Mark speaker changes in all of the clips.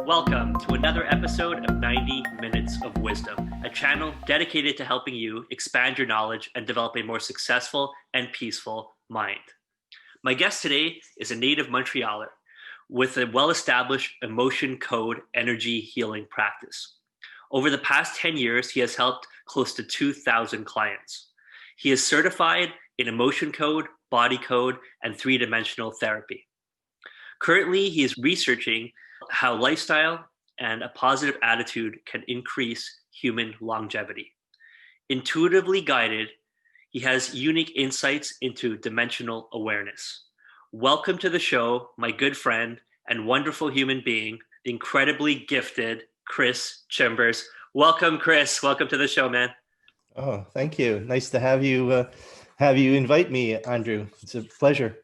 Speaker 1: Welcome to another episode of 90 Minutes of Wisdom, a channel dedicated to helping you expand your knowledge and develop a more successful and peaceful mind. My guest today is a native Montrealer with a well-established emotion code energy healing practice. Over the past 10 years, he has helped close to 2,000 clients. He is certified in emotion code, body code, and three-dimensional therapy. Currently, he is researching how lifestyle and a positive attitude can increase human longevity. Intuitively guided, he has unique insights into dimensional awareness. Welcome to the show, my good friend and wonderful human being, the incredibly gifted Chris Chimbers. Welcome, Chris. Welcome to the show, man.
Speaker 2: Oh, thank you. Nice to have you invite me, Andrew. It's a pleasure.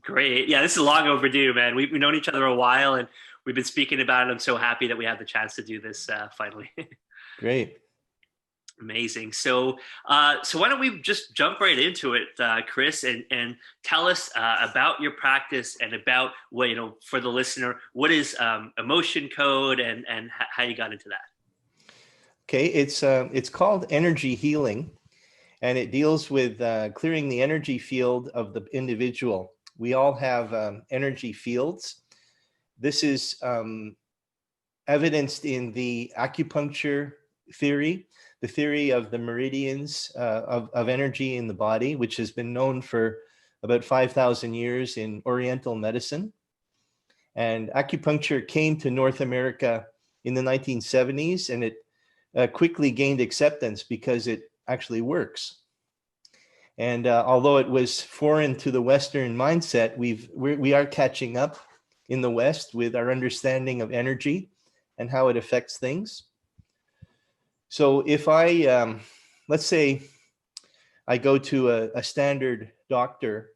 Speaker 1: Great. Yeah, this is long overdue, man. We've known each other a while and we've been speaking about it. I'm so happy that we have the chance to do this finally.
Speaker 2: Great.
Speaker 1: Amazing. So why don't we just jump right into it, Chris, and tell us about your practice and about what, for the listener, what is emotion code and how you got into that.
Speaker 2: Okay, it's called energy healing, and it deals with clearing the energy field of the individual. We all have energy fields. This is evidenced in the acupuncture theory, the theory of the meridians of energy in the body, which has been known for about 5,000 years in Oriental medicine. And acupuncture came to North America in the 1970s, and it quickly gained acceptance because it actually works. And although it was foreign to the Western mindset, we are catching up in the West with our understanding of energy and how it affects things. So if let's say I go to a standard doctor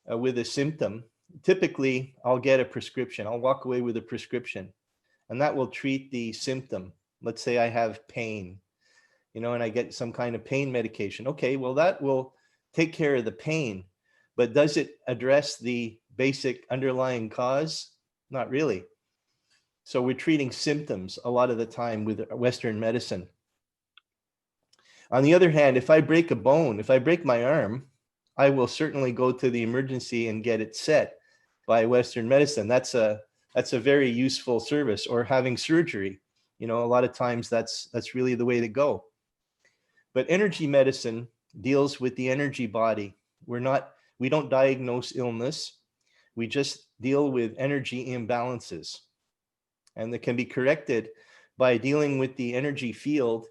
Speaker 2: with a symptom, typically I'll get a prescription. I'll walk away with a prescription, and that will treat the symptom. Let's say I have pain, and I get some kind of pain medication. Okay, well, that will take care of the pain, but does it address the basic underlying cause? Not really. So we're treating symptoms a lot of the time with Western medicine. On the other hand, if I break a bone, if I break my arm, I will certainly go to the emergency and get it set by Western medicine. That's a very useful service. Or having surgery, a lot of times that's really the way to go. But energy medicine deals with the energy body. We don't diagnose illness. We just deal with energy imbalances. And that can be corrected by dealing with the energy field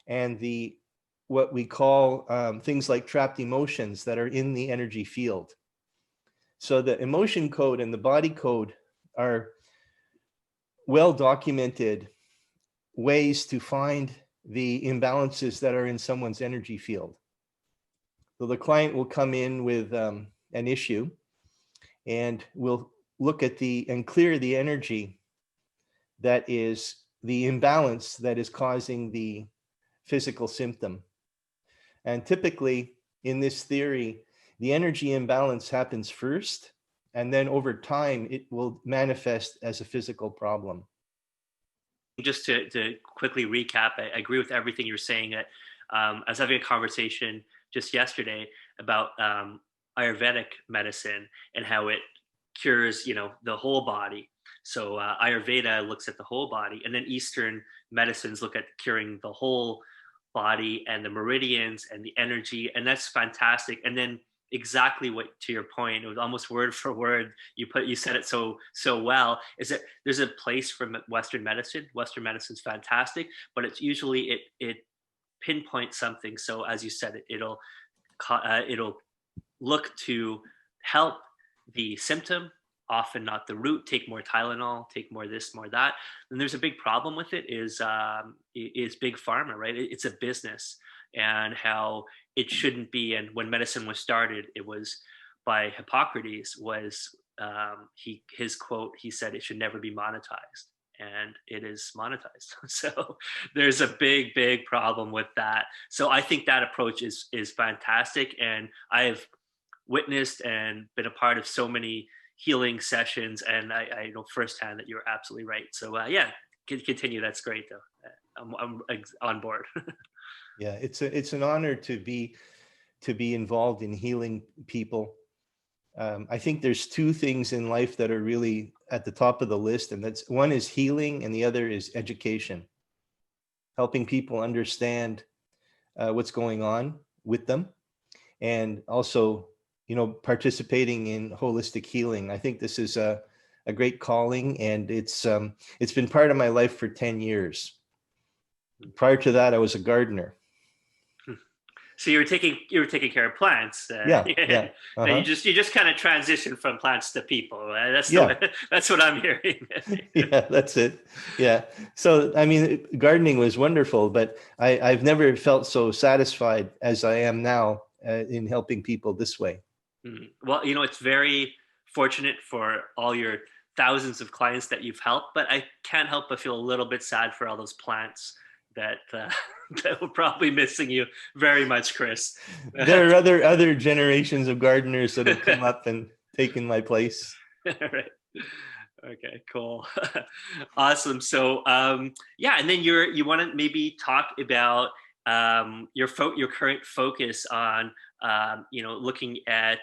Speaker 2: and what we call things like trapped emotions that are in the energy field. So the emotion code and the body code are well-documented ways to find the imbalances that are in someone's energy field. So the client will come in with an issue, and we'll look at and clear the energy that is the imbalance that is causing the physical symptom. And typically in this theory, the energy imbalance happens first, and then over time it will manifest as a physical problem.
Speaker 1: Just to quickly recap, I agree with everything you're saying. I was having a conversation just yesterday about Ayurvedic medicine and how it cures, the whole body. So Ayurveda looks at the whole body, and then Eastern medicines look at curing the whole body and the meridians and the energy, and that's fantastic. And then exactly what, to your point, it was almost word for word. You said it so well. Is that there's a place for Western medicine. Western medicine's fantastic, but it's usually it pinpoints something. So as you said, it'll look to help the symptom, often not the root. Take more Tylenol, take more this, more that. And there's a big problem with it is big pharma, right? It's a business, and how it shouldn't be. And when medicine was started, it was by Hippocrates. Was his quote? He said it should never be monetized, and it is monetized. So there's a big problem with that. So I think that approach is fantastic, and I have witnessed and been a part of so many healing sessions, and I know firsthand that you're absolutely right. So yeah, continue. That's great though. I'm on board.
Speaker 2: Yeah, it's an honor to be involved in healing people. I think there's two things in life that are really at the top of the list, and that's one is healing, and the other is education, helping people understand what's going on with them, and also, participating in holistic healing. I think this is a great calling, and it's been part of my life for 10 years. Prior to that, I was a gardener.
Speaker 1: So you were taking care of plants.
Speaker 2: Yeah, yeah,
Speaker 1: Then you
Speaker 2: uh-huh.
Speaker 1: just kind of transition from plants to people.
Speaker 2: Yeah,
Speaker 1: That's what I'm hearing.
Speaker 2: yeah, that's it. Yeah. So, I mean, gardening was wonderful, but I've never felt so satisfied as I am now in helping people this way.
Speaker 1: Well, it's very fortunate for all your thousands of clients that you've helped, but I can't help but feel a little bit sad for all those plants that that were probably missing you very much, Chris.
Speaker 2: There are other generations of gardeners that have come up and taken my place.
Speaker 1: Right. Okay, cool. Awesome. So yeah, and then you want to maybe talk about your current focus on looking at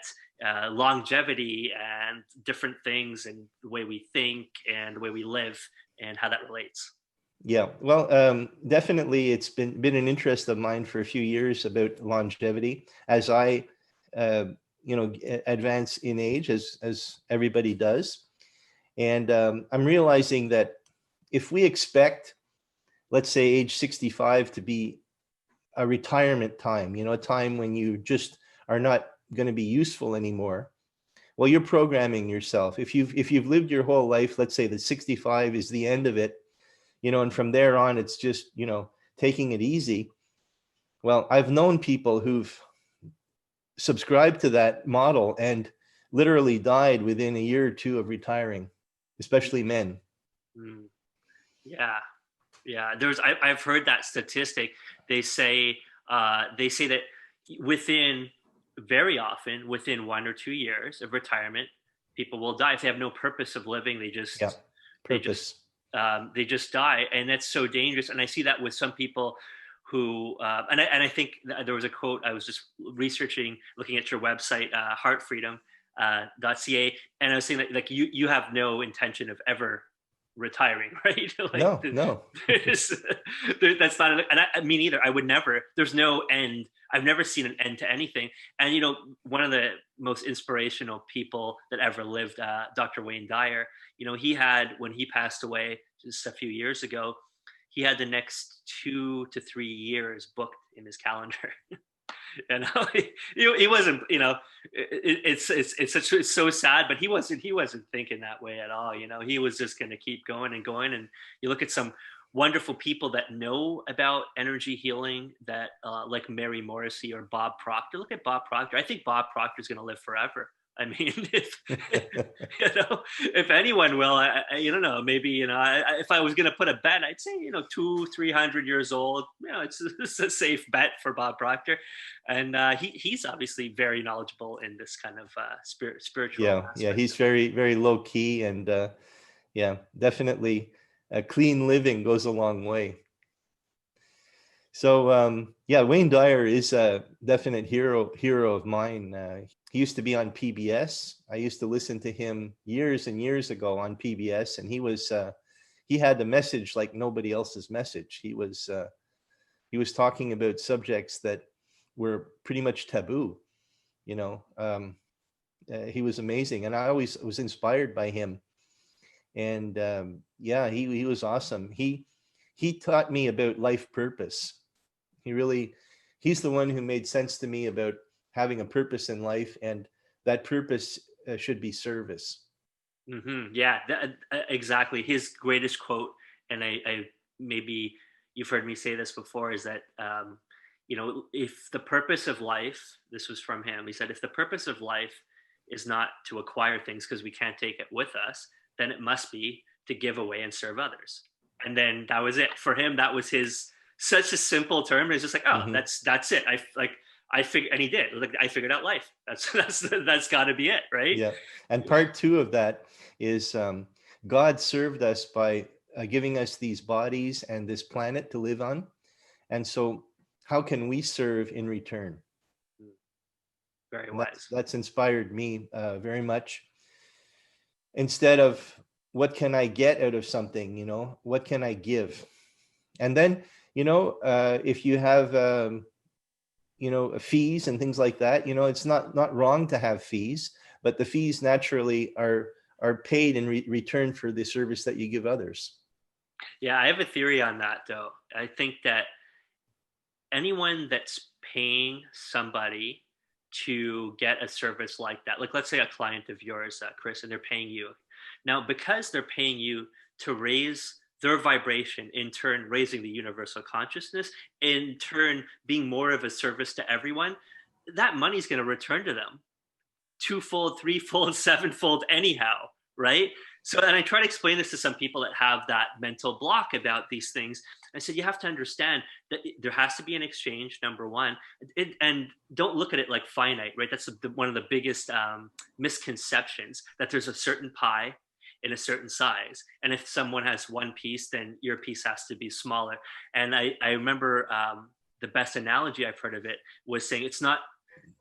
Speaker 1: longevity and different things and the way we think and the way we live and how that relates.
Speaker 2: Yeah, well, definitely, it's been an interest of mine for a few years about longevity as I, uh, advance in age, as everybody does, and I'm realizing that if we expect, let's say, age 65 to be a retirement time, a time when you just are not going to be useful anymore. Well, you're programming yourself. If you've lived your whole life, let's say that 65 is the end of it, and from there on, it's just, taking it easy. Well, I've known people who've subscribed to that model and literally died within a year or two of retiring, especially men.
Speaker 1: Mm, yeah, yeah. I've heard that statistic. They say that within very often within 1 or 2 years of retirement, people will die if they have no purpose of living. They
Speaker 2: Yeah,
Speaker 1: just they just
Speaker 2: purpose.
Speaker 1: they just die, and that's so dangerous. And I see that with some people who and I think there was a quote. I was just researching, looking at your website, heartfreedom.ca, and I was saying that like you have no intention of ever retiring, right? Like
Speaker 2: No, no.
Speaker 1: there's, that's not, and I mean either. I would never. There's no end. I've never seen an end to anything. And one of the most inspirational people that ever lived, Dr. Wayne Dyer. He had, when he passed away just a few years ago, he had the next 2 to 3 years booked in his calendar. He wasn't. It's so sad, but he wasn't thinking that way at all. He was just going to keep going and going. And you look at some wonderful people that know about energy healing, that like Mary Morrissey or Bob Proctor. Look at Bob Proctor. I think Bob Proctor is going to live forever. I mean, if anyone will, I don't know. Maybe if I was going to put a bet, I'd say 200-300 years old. It's a safe bet for Bob Proctor, and he's obviously very knowledgeable in this kind of spiritual
Speaker 2: Yeah, yeah,
Speaker 1: aspect.
Speaker 2: he's very, very low key, and yeah, definitely, clean living goes a long way. So yeah, Wayne Dyer is a definite hero of mine. He used to be on PBS. I used to listen to him years and years ago on PBS, and he had the message like nobody else's message. He was talking about subjects that were pretty much taboo. You know, he was amazing, and I always was inspired by him. And yeah, he was awesome. He taught me about life purpose. He's the one who made sense to me about having a purpose in life, and that purpose should be service.
Speaker 1: Yeah, exactly. His greatest quote, and I maybe you've heard me say this before, is that if the purpose of life, this was from him. He said, if the purpose of life is not to acquire things because we can't take it with us, then it must be to give away and serve others. And then that was it for him. That was his such a simple term. It's just like, oh,
Speaker 2: Hmm.
Speaker 1: that's it. And he did. Like, I figured out life. That's got to be it, right?
Speaker 2: Yeah. And part two of that is God served us by giving us these bodies and this planet to live on. And so how can we serve in return?
Speaker 1: Very
Speaker 2: And
Speaker 1: wise.
Speaker 2: that's inspired me very much. Instead of what can I get out of something, what can I give? And then, if you have, fees and things like that, it's not wrong to have fees, but the fees naturally are paid in return for the service that you give others.
Speaker 1: Yeah, I have a theory on that, though. I think that anyone that's paying somebody to get a service like that, like let's say a client of yours, Chris, and they're paying you. Now, because they're paying you to raise their vibration, in turn raising the universal consciousness, in turn being more of a service to everyone, that money's going to return to them twofold, threefold, sevenfold anyhow, right? So, and I try to explain this to some people that have that mental block about these things. I said, you have to understand that there has to be an exchange, number one, and don't look at it like finite, right? That's one of the biggest misconceptions, that there's a certain pie in a certain size. And if someone has one piece, then your piece has to be smaller. And I remember the best analogy I've heard of it was saying it's not,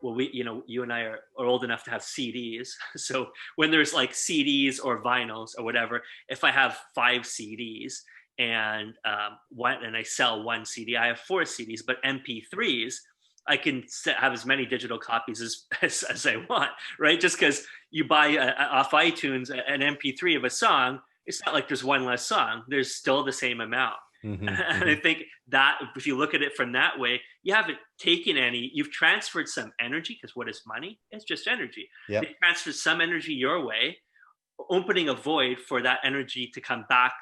Speaker 1: well, you and I are old enough to have CDs. So when there's like CDs or vinyls or whatever, if I have 5 CDs and I sell 1 CD, I have 4 CDs. But MP3s, I can have as many digital copies as I want, right? Just because you buy off iTunes an MP3 of a song, it's not like there's one less song. There's still the same amount.
Speaker 2: Mm-hmm,
Speaker 1: and I think that if you look at it from that way, you haven't taken any, you've transferred some energy, because what is money? It's just energy.
Speaker 2: Yep.
Speaker 1: You've transferred some energy your way, opening a void for that energy to come back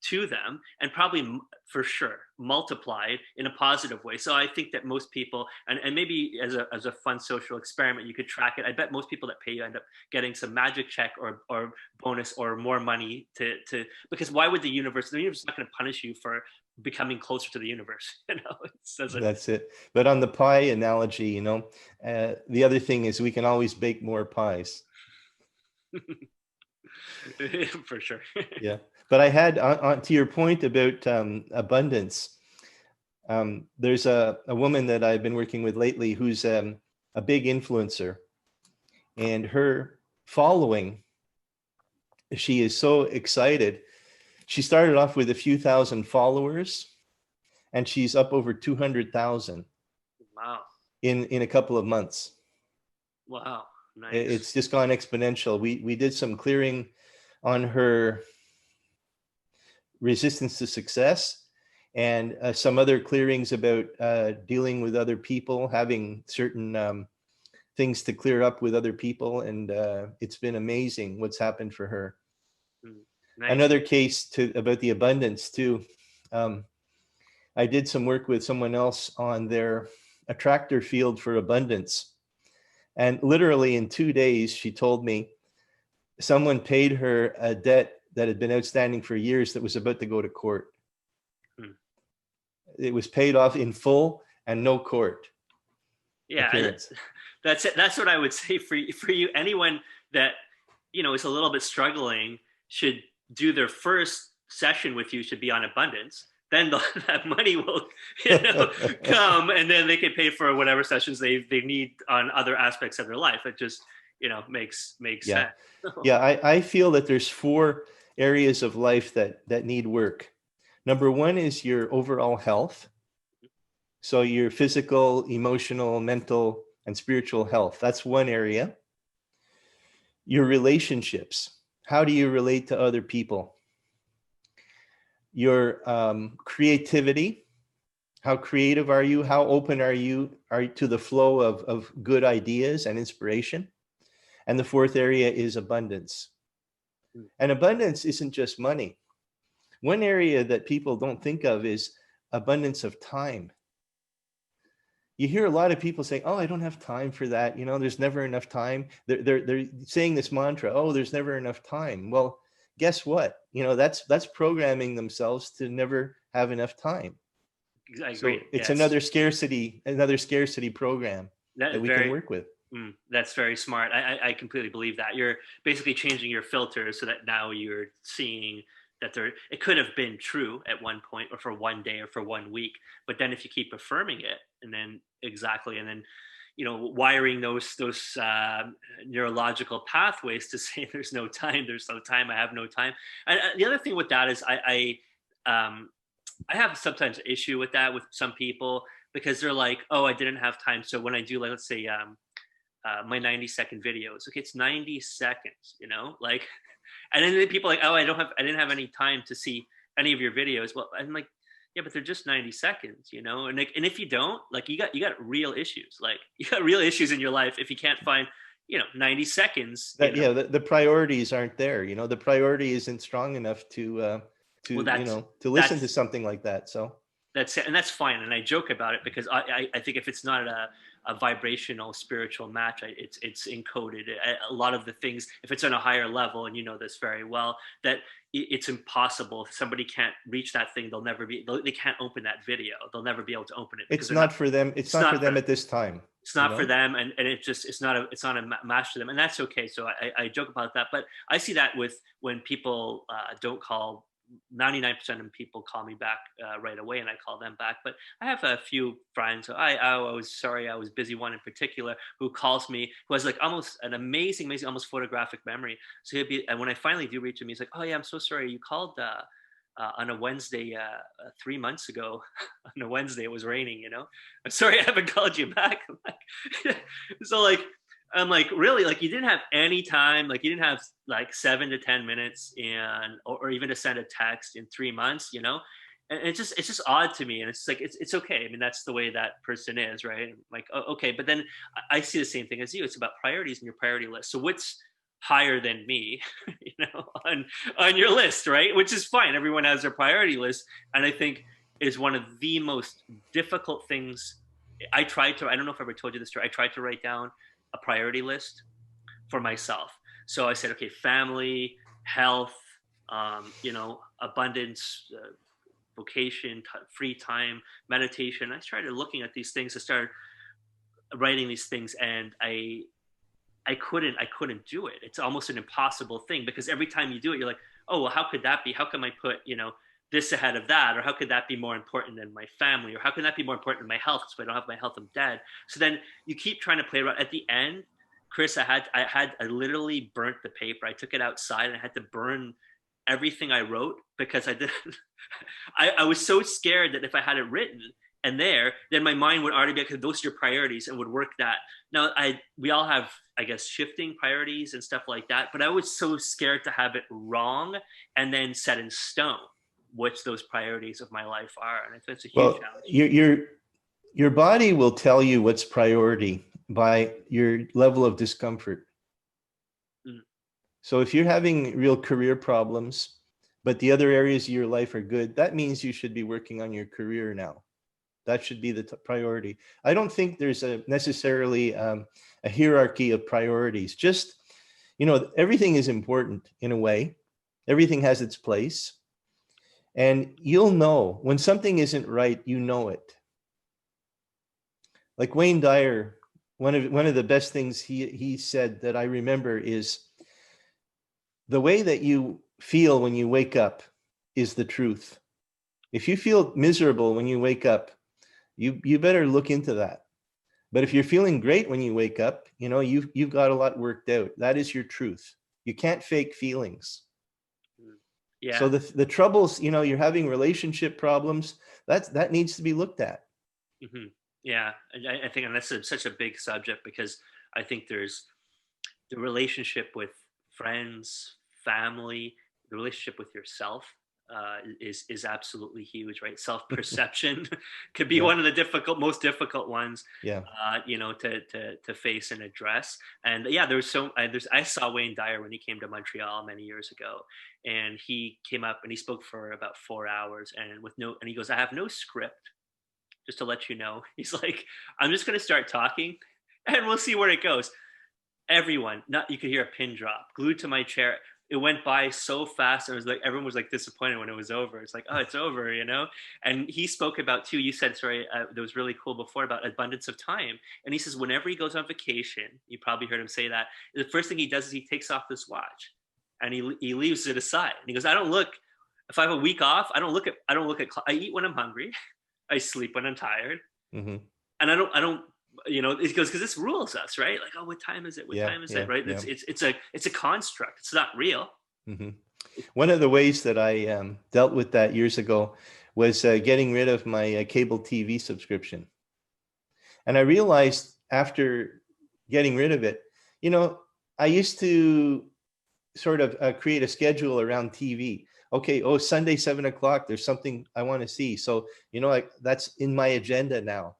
Speaker 1: to them, and probably for sure multiplied in a positive way. So I think that most people, and maybe as a fun social experiment, you could track it. I bet most people that pay you end up getting some magic check or bonus or more money to because why would the universe is not going to punish you for becoming closer to the universe.
Speaker 2: That's it. But on the pie analogy, the other thing is we can always bake more pies.
Speaker 1: For sure.
Speaker 2: Yeah. But I had on to your point about abundance. There's a woman that I've been working with lately who's a big influencer, and her following, she is so excited. She started off with a few thousand followers, and she's up over 200,000.
Speaker 1: Wow.
Speaker 2: In a couple of months.
Speaker 1: Wow. Nice.
Speaker 2: It's just gone exponential. We did some clearing on her resistance to success, and some other clearings about dealing with other people, having certain things to clear up with other people, and it's been amazing what's happened for her.
Speaker 1: Nice.
Speaker 2: Another case about the abundance too. I did some work with someone else on their attractor field for abundance, and literally in 2 days she told me someone paid her a debt that had been outstanding for years that was about to go to court. It was paid off in full and no court.
Speaker 1: Yeah, that's it. That's what I would say for you. Anyone that is a little bit struggling should do their first session with you should be on abundance. Then that money will come, and then they can pay for whatever sessions they need on other aspects of their life. It just makes sense.
Speaker 2: Yeah, I feel that there's 4 areas of life that need work. Number 1 is your overall health. So your physical, emotional, mental, and spiritual health. That's one area. Your relationships. How do you relate to other people? Your creativity. How creative are you? How open are you to the flow of good ideas and inspiration? And the 4th area is abundance. And abundance isn't just money. One area that people don't think of is abundance of time. You hear a lot of people say, "Oh, I don't have time for that. There's never enough time." They're saying this mantra, "Oh, there's never enough time." Well, guess what? That's programming themselves to never have enough time.
Speaker 1: I agree.
Speaker 2: So it's
Speaker 1: Yes.
Speaker 2: another scarcity program that
Speaker 1: That
Speaker 2: we can
Speaker 1: very,
Speaker 2: work with.
Speaker 1: that's very smart. I completely believe that. You're basically changing your filter so that now you're seeing that it could have been true at one point or for one day or for one week. But then if you keep affirming it and then exactly, and then, wiring those neurological pathways to say there's no time, I have no time. And the other thing with that is I have sometimes an issue with that with some people because they're like, oh, I didn't have time. So when I do, like, let's say my 90-second videos, okay, it's 90 seconds, like, and then people are like, oh, I didn't have any time to see any of your videos. Well, I'm like, yeah, but they're just 90 seconds, and like, and if you don't, like, you got real issues. Like, you got real issues in your life if you can't find, 90 seconds,
Speaker 2: Yeah, the priorities aren't there. The priority isn't strong enough
Speaker 1: well,
Speaker 2: to listen to
Speaker 1: that's
Speaker 2: something like that. So
Speaker 1: that's it, and that's fine. And I joke about it because I think if it's not a vibrational spiritual match, it's encoded. A lot of the things, if it's on a higher level, and you know this very well, that it's impossible. If somebody can't reach that thing, they can't open that video. They'll never be able to open it because
Speaker 2: it's
Speaker 1: they're
Speaker 2: not
Speaker 1: not.
Speaker 2: for them. It's
Speaker 1: It's
Speaker 2: not for
Speaker 1: not
Speaker 2: them
Speaker 1: for
Speaker 2: at this time.
Speaker 1: it's not for them, and it's not a match to them, and that's okay. So I joke about that, but I see that with when people don't call. 99% of people call me back right away, and I call them back. But I have a few friends. I was sorry, I was busy. One in particular who calls me, who has like almost an amazing, almost photographic memory. So he'll be, and when I finally do reach him, he's like, "Oh yeah, I'm so sorry. You called on a Wednesday 3 months ago. On a Wednesday, it was raining. I'm sorry, I haven't called you back." I'm like, so like. I'm like, really? Like, you didn't have any time? Like, you didn't have like 7 to 10 minutes or even to send a text in 3 months, And it's just odd to me, and it's like it's okay. I mean, that's the way that person is, right? I'm like, oh, okay, but then I see the same thing as you. It's about priorities and your priority list. So what's higher than me, on your list, right? Which is fine. Everyone has their priority list, and I think is one of the most difficult things. I don't know if I ever told you this story. I tried to write down a priority list for myself. So I said, okay, family, health, abundance, vocation, free time, meditation. I started looking at these things. I started writing these things, and I couldn't do it. It's almost an impossible thing because every time you do it, you're like, oh, well, how could that be? How come I put this ahead of that, or how could that be more important than my family, or how can that be more important than my health? So if I don't have my health, I'm dead. So then you keep trying to play around. At the end, Chris, I literally burnt the paper. I took it outside and I had to burn everything I wrote because I didn't. I was so scared that if I had it written and then my mind would already be like, those are your priorities, and would work that. Now we all have, I guess, shifting priorities and stuff like that, but I was so scared to have it wrong and then set in stone which those priorities of my life are, and I think it's a huge challenge.
Speaker 2: Your body will tell you what's priority by your level of discomfort. Mm. So if you're having real career problems, but the other areas of your life are good, that means you should be working on your career now. That should be the priority. I don't think there's necessarily a hierarchy of priorities. Just, everything is important in a way. Everything has its place. And you'll know when something isn't right, it. Like Wayne Dyer, one of the best things he said that I remember is, the way that you feel when you wake up is the truth. If you feel miserable when you wake up, you better look into that. But if you're feeling great when you wake up, you've got a lot worked out. That is your truth. You can't fake feelings. Yeah. So the troubles, you're having relationship problems, that needs to be looked at.
Speaker 1: Mm-hmm. Yeah, I think, and that's such a big subject, because I think there's the relationship with friends, family, the relationship with yourself is absolutely huge, right? Self-perception could be one of the most difficult ones, to face and address. And I saw Wayne Dyer when he came to Montreal many years ago, and he came up and he spoke for about 4 hours, and he goes, I have no script, just to let you know. He's like, I'm just going to start talking and we'll see where it goes. Everyone, you could hear a pin drop, glued to my chair. it went by so fast. And it was like, everyone was like disappointed when it was over. It's like, oh, it's over, you know? And he spoke about too, you said, sorry, that was really cool before about abundance of time. And he says, whenever he goes on vacation, you probably heard him say that, the first thing he does is he takes off this watch and he leaves it aside. And he goes, I don't look, if I have a week off, I don't look at, I eat when I'm hungry. I sleep when I'm tired.
Speaker 2: Mm-hmm.
Speaker 1: And I don't, you know, it goes, because this rules us, right? Like, oh, what time is it? What time is it? Right?
Speaker 2: Yeah.
Speaker 1: It's a construct. It's not real.
Speaker 2: Mm-hmm. One of the ways that I dealt with that years ago was getting rid of my cable TV subscription. And I realized after getting rid of it, you know, I used to sort of create a schedule around TV. Okay, oh, Sunday, 7 o'clock, there's something I want to see. So, you know, like that's in my agenda now.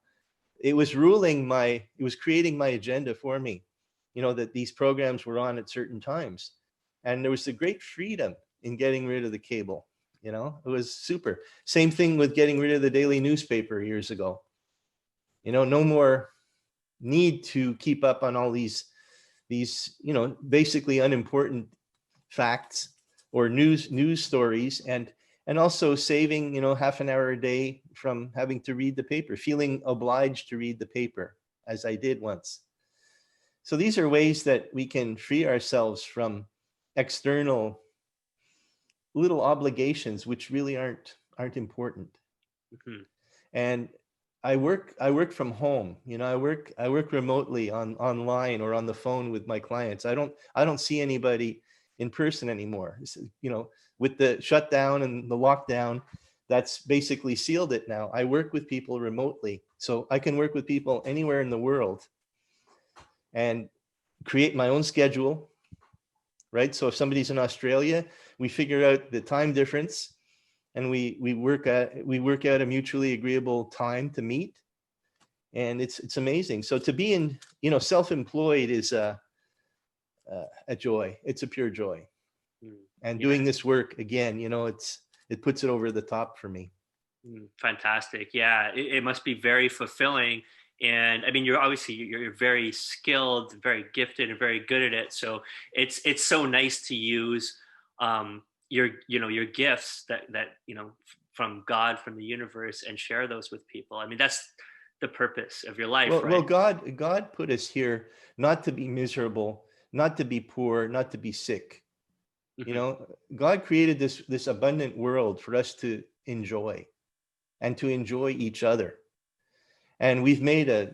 Speaker 2: It was creating my agenda for me, you know, that these programs were on at certain times. And there was a great freedom in getting rid of the cable. You know, it was super. Same thing with getting rid of the daily newspaper years ago. You know, no more need to keep up on all these, you know, basically unimportant facts or news stories, and also saving, you know, half an hour a day from having to read the paper, feeling obliged to read the paper, as I did once. So these are ways that we can free ourselves from external little obligations which really aren't important. Mm-hmm. And I work from home. You know, I work remotely online or on the phone with my clients. I don't see anybody in person anymore. You know, with the shutdown and the lockdown, that's basically sealed it now. I work with people remotely, so I can work with people anywhere in the world and create my own schedule, right? So if somebody's in Australia, we figure out the time difference and we work out a mutually agreeable time to meet. And it's amazing. So to be in, you know, self-employed is a joy. It's a pure joy. And doing this work again, you know, it puts it over the top for me.
Speaker 1: Fantastic. Yeah, it must be very fulfilling. And I mean, you're very skilled, very gifted, and very good at it. So it's so nice to use your gifts that you know, from God, from the universe, and share those with people. I mean, that's the purpose of your life, right?
Speaker 2: Well, God put us here not to be miserable, not to be poor, not to be sick. Mm-hmm. You know, God created this abundant world for us to enjoy and to enjoy each other. And we've made a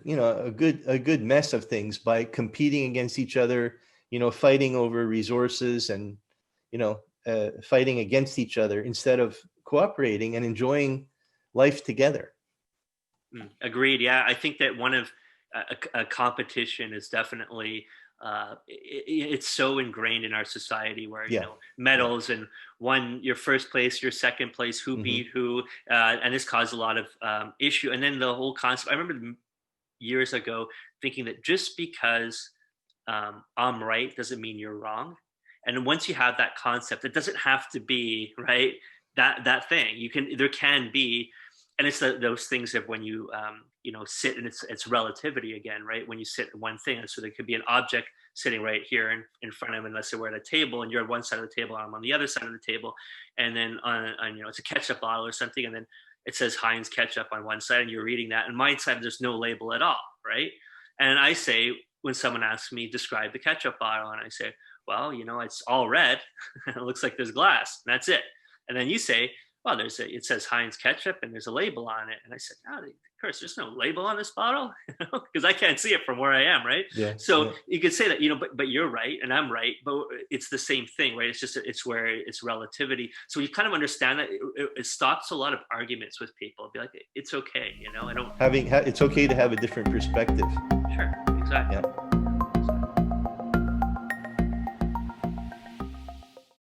Speaker 2: good mess of things by competing against each other, you know, fighting over resources and, you know, fighting against each other instead of cooperating and enjoying life together.
Speaker 1: Agreed. Yeah, I think that one of a competition is definitely it's so ingrained in our society where you know, medals and your first place, your second place, who beat who, and this caused a lot of issue. And then the whole concept, I remember years ago thinking that just because I'm right doesn't mean you're wrong. And once you have that concept, it doesn't have to be right that thing. There can be. And it's those things of when you you know, sit, and it's relativity again, right? When you sit in one thing, and so there could be an object sitting right here in front of him, unless we're at a table, and you're on one side of the table, and I'm on the other side of the table, and then on you know, it's a ketchup bottle or something, and then it says Heinz ketchup on one side, and you're reading that, and my side there's no label at all, right? And I say, when someone asks me, describe the ketchup bottle, and I say, well, you know, it's all red, it looks like there's glass, and that's it. And then you say, well, it says Heinz ketchup and there's a label on it. And I said, oh, of course, there's no label on this bottle, because I can't see it from where I am, right? Yeah, so you could say that, you know, but you're right and I'm right, but it's the same thing, right? It's just, it's where it's relativity. So you kind of understand that it stops a lot of arguments with people. Be like, it's okay, you know, it's okay to have a different perspective.
Speaker 2: Sure, exactly. Yeah.